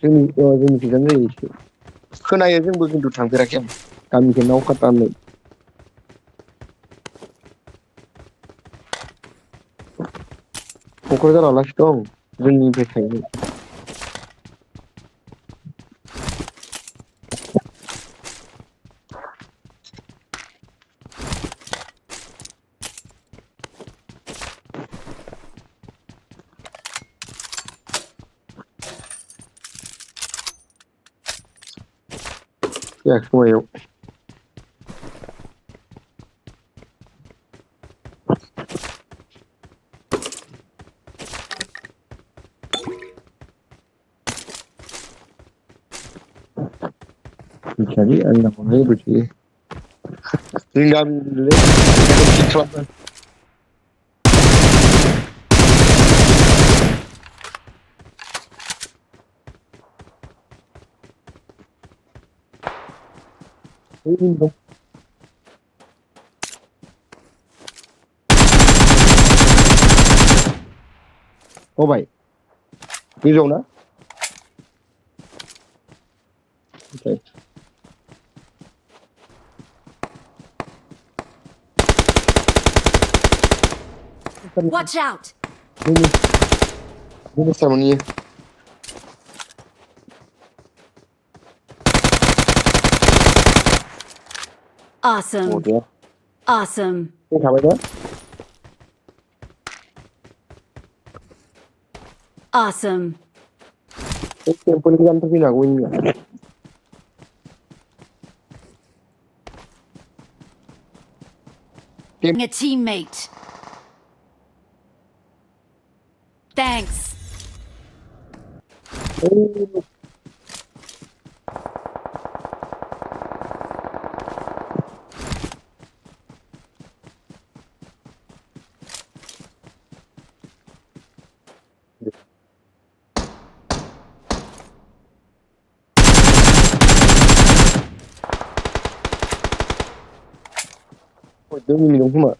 जोंनि गोजान जायो एसे खोनायो जोंबो खिन्थु थांफेराखै आं गामिखौ नावखातानो क'क्राझार आलासि दं जोंनिफ्राय थायो फैयाखै खोमायाव मिथियालै आं नामखौहाय बोरैथो जोंनि गामिनिलै थिग खालामदों दं बावबाय गोजौआव ना ओमफ्राय Watch out! जोंनि सारमोननि Awesome. बद'आ Awesome. थाबाय दा Awesome. टेम्पलनि गोजाननिफ्राय फैनो हागौ इनिया A teammate. Thanks. जोंनि दं खोमा